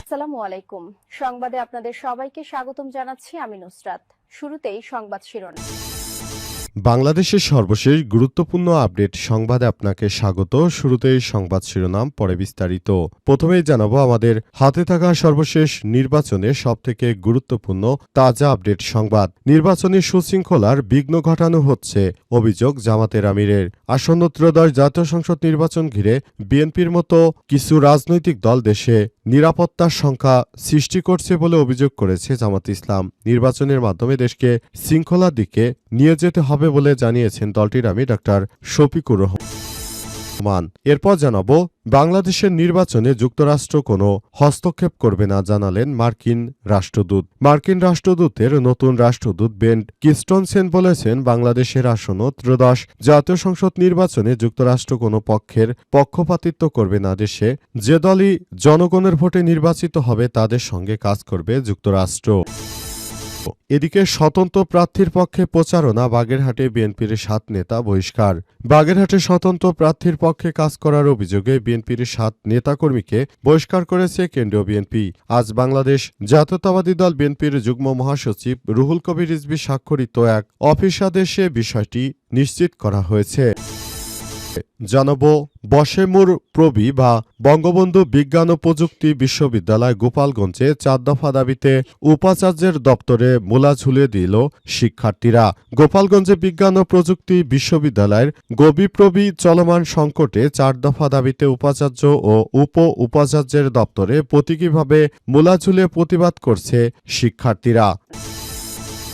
আসসালামু আলাইকুম। সংবাদে আপনাদের সবাইকে স্বাগতম জানাচ্ছি আমি নুসরাত। শুরুতেই সংবাদ শিরোনাম। বাংলাদেশের সর্বশেষ গুরুত্বপূর্ণ আপডেট সংবাদে আপনাকে স্বাগত। শুরুতেই সংবাদ শিরোনাম, পরে বিস্তারিত। প্রথমেই জানাবো আমাদের হাতে থাকা সর্বশেষ নির্বাচনে সবথেকে গুরুত্বপূর্ণ তাজা আপডেট সংবাদ। নির্বাচনী সুশৃঙ্খলার বিঘ্ন ঘটানো হচ্ছে অভিযোগ জামাতের আমিরের। আসন্ন ত্রয়োদশ জাতীয় সংসদ নির্বাচন ঘিরে বিএনপির মতো কিছু রাজনৈতিক দল দেশে নিরাপত্তার সংখ্যা সৃষ্টি করছে বলে অভিযোগ করেছে জামাত ইসলাম। নির্বাচনের মাধ্যমে দেশকে শৃঙ্খলার দিকে নিয়ে যেতে হবে বলে জানিয়েছেন দলটির আমির ডা. শফিকুর রহমান। এরপর জানাবো বাংলাদেশের নির্বাচনে যুক্তরাষ্ট্র কোনো হস্তক্ষেপ করবে না জানালেন মার্কিন রাষ্ট্রদূত। মার্কিন রাষ্ট্রদূতের নতুন রাষ্ট্রদূত বেন ক্রিস্টেনসেন বলেছেন, বাংলাদেশের আসন্ন ত্রয়োদশ জাতীয় সংসদ নির্বাচনে যুক্তরাষ্ট্র কোনো পক্ষের পক্ষপাতিত্ব করবে না। দেশে যে দলই জনগণের ভোটে নির্বাচিত হবে তাদের সঙ্গে কাজ করবে যুক্তরাষ্ট্র। এদিকে স্বতন্ত্র প্রার্থীর পক্ষে প্রচারণা, বাগেরহাটে বিএনপির ৭ নেতা বহিষ্কার। বাগেরহাটে স্বতন্ত্র প্রার্থীর পক্ষে কাজ করার অভিযোগে বিএনপির ৭ নেতাকর্মীকে বহিষ্কার করেছে কেন্দ্রীয় বিএনপি। আজ বাংলাদেশ জাতীয়তাবাদী দল বিএনপির যুগ্ম মহাসচিব রুহুল কবির রিজভী স্বাক্ষরিত এক অফিস আদেশে বিষয়টি নিশ্চিত করা হয়েছে। জানাবো বশেমুর প্রবি বা বঙ্গবন্ধু বিজ্ঞান ও প্রযুক্তি বিশ্ববিদ্যালয় গোপালগঞ্জে ৪ দফা দাবিতে উপাচার্যের দপ্তরে মূলা ঝুলিয়ে দিল শিক্ষার্থীরা। গোপালগঞ্জে বিজ্ঞান ও প্রযুক্তি বিশ্ববিদ্যালয়ের গবিপ্রবি চলমান সংকটে ৪ দফা দাবিতে উপাচার্য ও উপ উপাচার্যের দপ্তরে প্রতীকীভাবে মূলা ঝুলিয়ে প্রতিবাদ করছে শিক্ষার্থীরা।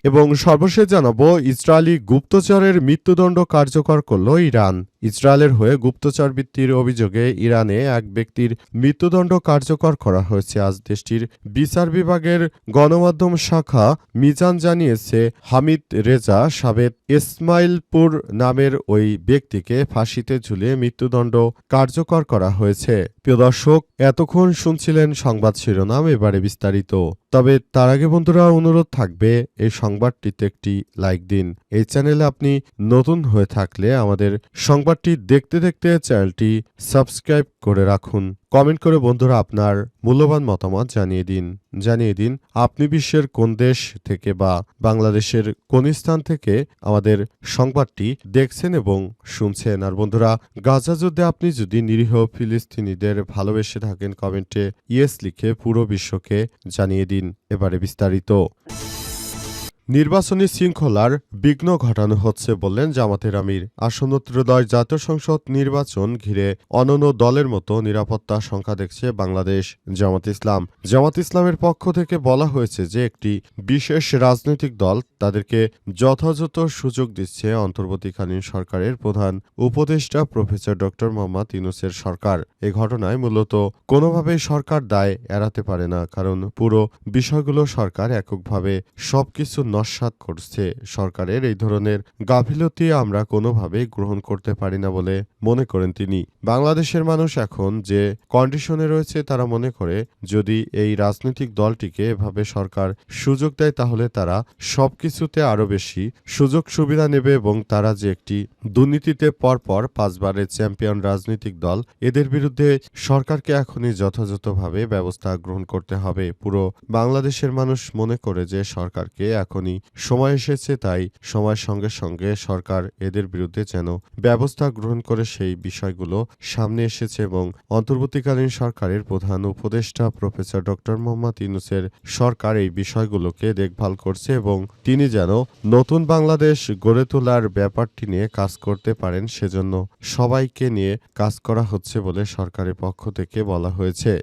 এবং সর্বশেষ জানাবো ইসরায়েলি গুপ্তচরের মৃত্যুদণ্ড কার্যকর করল ইরান। ইসরায়েলের হয়ে গুপ্তচরবৃত্তির অভিযোগে ইরানে এক ব্যক্তির মৃত্যুদণ্ড কার্যকর করা হয়েছে। আজ দেশটির বিচার বিভাগের গণমাধ্যম শাখা মিজান জানিয়েছে, হামিদ রেজা সাবেত ইসমাইলপুর নামের ওই ব্যক্তিকে ফাঁসিতে ঝুলিয়ে মৃত্যুদণ্ড কার্যকর করা হয়েছে। প্রিয় দর্শক, এতক্ষণ শুনছিলেন সংবাদ শিরোনাম, এবারে বিস্তারিত। তবে তার আগে বন্ধুরা অনুরোধ থাকবে এই সংবাদটিতে একটি লাইক দিন। এই চ্যানেলে আপনি নতুন হয়ে থাকলে আমাদের সংবাদটি দেখতে দেখতে চ্যানেলটি সাবস্ক্রাইব করে রাখুন। কমেন্ট করে বন্ধুরা আপনার মূল্যবান মতামত জানিয়ে দিন আপনি বিশ্বের কোন দেশ থেকে বা বাংলাদেশের কোন স্থান থেকে আমাদের সংবাদটি দেখছেন এবং শুনছেন। আর বন্ধুরা, গাজা যুদ্ধে আপনি যদি নিরীহ ফিলিস্তিনিদের ভালোবেসে থাকেন, কমেন্টে ইয়েস লিখে পুরো বিশ্বকে জানিয়ে দিন। এবারে বিস্তারিত। নির্বাচনী শৃঙ্খলার বিঘ্ন ঘটানো হচ্ছে বললেন জামাতের আমির। আসন্ন ত্রয়োদশ জাতীয় সংসদ নির্বাচন ঘিরে অন্যান্য দলের মতো নিরাপত্তা সংখ্যা দেখছে বাংলাদেশ জামাত ইসলাম। জামাত ইসলামের পক্ষ থেকে বলা হয়েছে যে একটি বিশেষ রাজনৈতিক দল তাদেরকে যথাযথ সুযোগ দিচ্ছে অন্তর্বর্তীকালীন সরকারের প্রধান উপদেষ্টা প্রফেসর ড. মোহাম্মদ ইউনূসের সরকার। এ ঘটনায় মূলত কোনোভাবেই সরকার দায় এড়াতে পারে না, কারণ পুরো বিষয়গুলো সরকার এককভাবে সবকিছু নস্যাৎ করছে। সরকারের এই ধরনের গাফিলতি আমরা কোনোভাবেই গ্রহণ করতে পারি না বলে মনে করেন তিনি। বাংলাদেশের মানুষ এখন যে কন্ডিশনে রয়েছে, তারা মনে করে যদি এই রাজনৈতিক দলটিকে এভাবে সরকার সুযোগ দেয় তাহলে তারা সবকিছুতে আরো বেশি সুযোগ সুবিধা নেবে এবং তারা যে একটি দুর্নীতিতে পরপর 5 বারের চ্যাম্পিয়ন রাজনৈতিক দল, এদের বিরুদ্ধে সরকারকে এখনই যথাযথভাবে ব্যবস্থা গ্রহণ করতে হবে। পুরো বাংলাদেশের মানুষ মনে করে যে সরকারকে এখনই সময় এসেছে, তাই সময়ের সঙ্গে সঙ্গে সরকার এদের বিরুদ্ধে যেন ব্যবস্থা গ্রহণ করে সেই বিষয়গুলো সামনে এসেছে এবং অন্তর্বর্তীকালীন সরকারের প্রধান উপদেষ্টা প্রফেসর ড. মোহাম্মদ ইউনূসের সরকার এই বিষয়গুলোকে দেখভাল করছে এবং তিনি যেন নতুন বাংলাদেশ গড়ে তোলার ব্যাপারটি নিয়ে কাজ করতে পারেন, সেজন্য সবাইকে নিয়ে কাজ করা হচ্ছে বলে সরকারের পক্ষ থেকে বলা হয়েছে।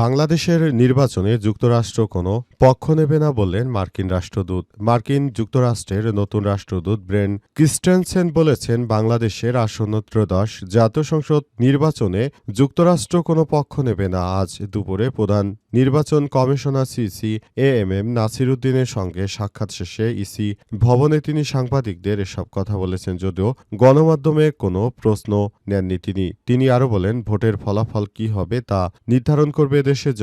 বাংলাদেশের নির্বাচনে যুক্তরাষ্ট্র কোনো পক্ষ নেবে না বললেন মার্কিন রাষ্ট্রদূত। মার্কিন যুক্তরাষ্ট্রের নতুন রাষ্ট্রদূত বেন ক্রিস্টেনসেন বলেছেন, বাংলাদেশের আসন্ন ত্রয়োদশ জাতীয় সংসদ নির্বাচনে যুক্তরাষ্ট্র কোনো পক্ষ নেবে না। আজ দুপুরে প্রধান নির্বাচন কমিশনার সিসি এএমএম নাসির উদ্দিনের সঙ্গে সাক্ষাৎ শেষে ইসি ভবনে তিনি সাংবাদিকদের এসব কথা বলেছেন, যদিও গণমাধ্যমে কোনো প্রশ্ন নেননি তিনি। তিনি আরও বলেন, ভোটের ফলাফল কি হবে তা নির্ধারণ করবে এদেশের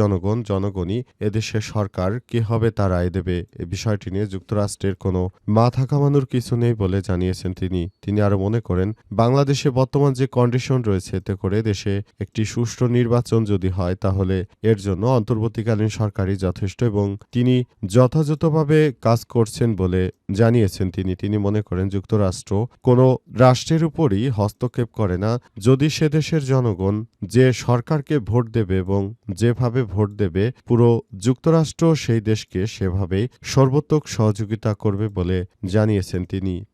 জনগণই এদেশের সরকার কে হবে তা রায় দেবে। এ বিষয়টি নিয়ে যুক্তরাষ্ট্রের কোনো মাথা ঘামানোর কিছু নেই বলে জানিয়েছেন তিনি আরও মনে করেন, বাংলাদেশে বর্তমান যে কন্ডিশন রয়েছে এতে করে দেশে একটি সুষ্ঠু নির্বাচন যদি হয় তাহলে এর জন্য অন্তর্বর্তীকালীন সরকারই যথেষ্ট এবং তিনি যথাযথভাবে কাজ করছেন বলে জানিয়েছেন তিনি মনে করেন যুক্তরাষ্ট্র কোনো রাষ্ট্রের উপরই হস্তক্ষেপ করে না। যদি সে দেশের জনগণ যে সরকারকে ভোট দেবে এবং যেভাবে ভোট দেবে পুরো যুক্তরাষ্ট্র সেই দেশকে সেভাবেই সর্বোত্তক সহযোগিতা করবে বলে জানিয়েছেন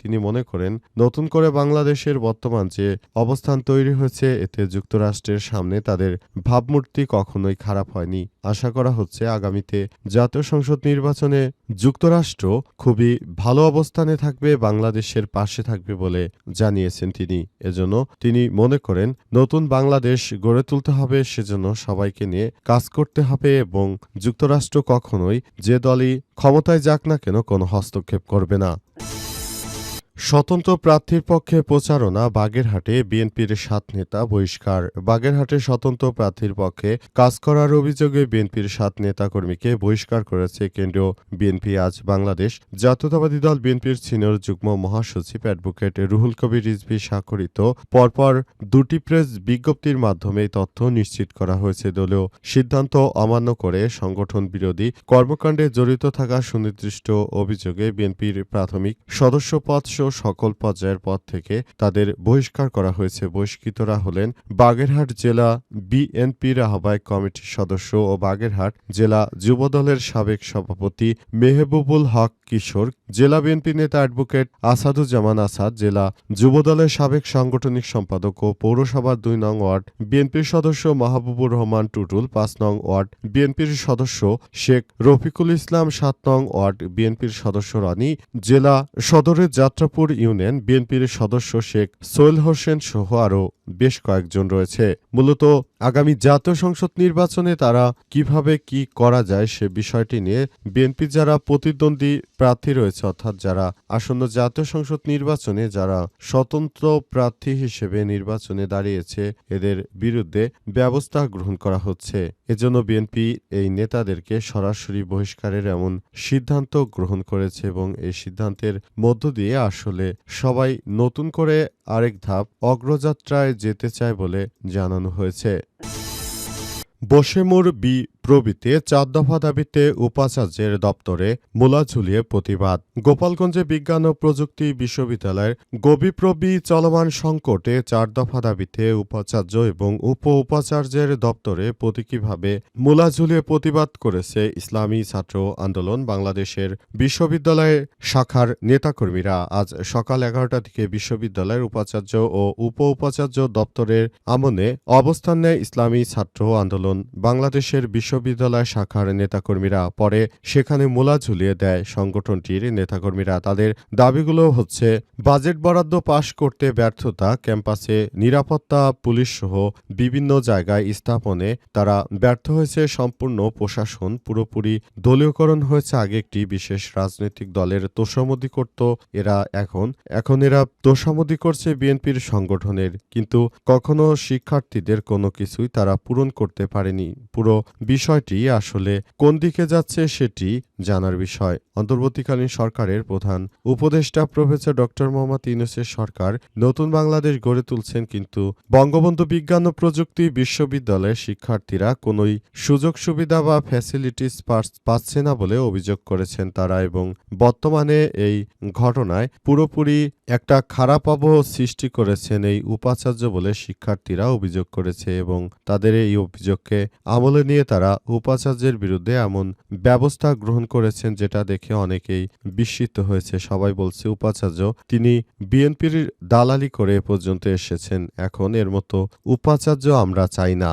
তিনি মনে করেন নতুন করে বাংলাদেশের বর্তমান যে অবস্থান তৈরি হয়েছে এতে যুক্তরাষ্ট্রের সামনে তাদের ভাবমূর্তি কখনোই খারাপ হয়নি। আশা করা হচ্ছে আগামীতে জাতীয় সংসদ নির্বাচনে যুক্তরাষ্ট্র খুবই ভালো অবস্থানে থাকবে, বাংলাদেশের পাশে থাকবে বলে জানিয়েছেন এজন্য তিনি মনে করেন নতুন বাংলাদেশ গড়ে তুলতে হবে, সেজন্য সবাইকে নিয়ে কাজ করতে হবে এবং যুক্তরাষ্ট্র কখনোই যে দলই ক্ষমতায় যাক না কেন কোনো হস্তক্ষেপ করবে না। স্বতন্ত্র প্রার্থীর পক্ষে প্রচারণা, বাগেরহাটে বিএনপির ৭ নেতা বহিষ্কার। বাগেরহাটে স্বতন্ত্র প্রার্থীর পক্ষে কাজ করার অভিযোগে বিএনপির ৭ নেতাকর্মীকে বহিষ্কার করেছে কেন্দ্রীয় বিএনপি। আজ বাংলাদেশ জাতীয়তাবাদী দল বিএনপির সিনিয়র যুগ্ম মহাসচিব অ্যাডভোকেট রুহুল কবির রিজভী স্বাক্ষরিত পরপর দুটি প্রেস বিজ্ঞপ্তির মাধ্যমে এই তথ্য নিশ্চিত করা হয়েছে। দলীয় সিদ্ধান্ত অমান্য করে সংগঠন বিরোধী কর্মকাণ্ডে জড়িত থাকা সুনির্দিষ্ট অভিযোগে বিএনপির প্রাথমিক সদস্যপদ সকল পর্যায়ের পদ থেকে তাদের বহিষ্কার করা হয়েছে। বহিষ্কৃতরা হলেন বাগেরহাট জেলা বিএনপির আহ্বায়ক কমিটির সদস্য ও বাগেরহাট জেলা যুবদলের সাবেক সভাপতি মেহবুবুল হক কিশোর, জেলা বিএনপি নেতা অ্যাডভোকেট আসাদুজ্জামান আসাদ, জেলা যুবদলের সাবেক সাংগঠনিক সম্পাদক ও পৌরসভার ২ নং ওয়ার্ড বিএনপির সদস্য মাহবুবুর রহমান টুটুল, ৫ নং ওয়ার্ড বিএনপির সদস্য শেখ রফিকুল ইসলাম, ৭ নং ওয়ার্ড বিএনপির সদস্য রানী, জেলা সদরের যাত্রাপুর ইউনিয়ন বিএনপির সদস্য শেখ সোহেল হোসেন সহ আরও বেশ কয়েকজন রয়েছে। মূলত আগামী জাতীয় সংসদ নির্বাচনে তারা কিভাবে কি করা যায় সে বিষয়টি নিয়ে বিএনপি যারা প্রতিদ্বন্দ্বী প্রার্থী রয়েছে অর্থাৎ যারা আসন্ন জাতীয় সংসদ নির্বাচনে যারা স্বতন্ত্র প্রার্থী হিসেবে নির্বাচনে দাঁড়িয়েছে এদের বিরুদ্ধে ব্যবস্থা গ্রহণ করা হচ্ছে। এজন্য বিএনপি এই নেতাদেরকে সরাসরি বহিষ্কারের এমন সিদ্ধান্ত গ্রহণ করেছে এবং এই সিদ্ধান্তের মধ্য দিয়ে আসলে সবাই নতুন করে আরেক ধাপ অগ্রযাত্রায় যেতে চায় বলে জানানো হয়েছে। বশেমুর বি প্রভৃতি ৪ দফা দাবিতে উপাচার্যের দপ্তরে মূলা ঝুলিয়ে প্রতিবাদ। গোপালগঞ্জে বিজ্ঞান ও প্রযুক্তি বিশ্ববিদ্যালয়ের গবিপ্রবি চলমান সংকটে ৪ দফা দাবিতে উপাচার্য এবং উপ উপাচার্যের দপ্তরে প্রতীকীভাবে মূলা ঝুলিয়ে প্রতিবাদ করেছে ইসলামী ছাত্র আন্দোলন বাংলাদেশের বিশ্ববিদ্যালয়ের শাখার নেতাকর্মীরা। আজ সকাল ১১টা থেকে বিশ্ববিদ্যালয়ের উপাচার্য ও উপ উপাচার্য দপ্তরের আমনে অবস্থান নেয় ইসলামী ছাত্র আন্দোলন বাংলাদেশের বিশ্ববিদ্যালয় শাখার নেতাকর্মীরা। পরে সেখানে মূলা ঝুলিয়ে দেয় সংগঠনটির নেতাকর্মীরা। তাদের দাবিগুলো হচ্ছে বাজেট বরাদ্দ পাশ করতে ব্যর্থতা, ক্যাম্পাসে নিরাপত্তা পুলিশ সহ বিভিন্ন জায়গায় স্থাপনে তারা ব্যর্থ হয়েছে, সম্পূর্ণ প্রশাসন পুরোপুরি দলীয়করণ হয়েছে। আগে একটি বিশেষ রাজনৈতিক দলের তোষামোদি করত এরা, এখন এরা তোষামোদি করছে বিএনপির সংগঠনের, কিন্তু কখনো শিক্ষার্থীদের কোনো কিছুই তারা পূরণ করতে পারেনি। পুরো বিষয়টি আসলে কোন দিকে যাচ্ছে সেটি জানার বিষয়। অন্তর্বর্তীকালীন সরকারের প্রধান উপদেষ্টা প্রফেসর ড. মোহাম্মদ ইউনূসের সরকার নতুন বাংলাদেশ গড়ে তুলছেন, কিন্তু বঙ্গবন্ধু বিজ্ঞান ও প্রযুক্তি বিশ্ববিদ্যালয়ের শিক্ষার্থীরা কোনোই সুযোগ সুবিধা বা ফ্যাসিলিটিস পাচ্ছে না বলে অভিযোগ করেছেন তারা এবং বর্তমানে এই ঘটনায় পুরোপুরি একটা খারাপ আবহ সৃষ্টি করেছেন এই উপাচার্য বলে শিক্ষার্থীরা অভিযোগ করেছে এবং তাদের এই অভিযোগকে আমলে নিয়ে তারা উপাচার্যের বিরুদ্ধে এমন ব্যবস্থা গ্রহণ করেছেন যেটা দেখে অনেকেই বিস্মিত হয়েছে। সবাই বলছে উপাচার্য তিনি বিএনপির দালালি করে এ পর্যন্ত এসেছেন, এখন এর মতো উপাচার্য আমরা চাই না।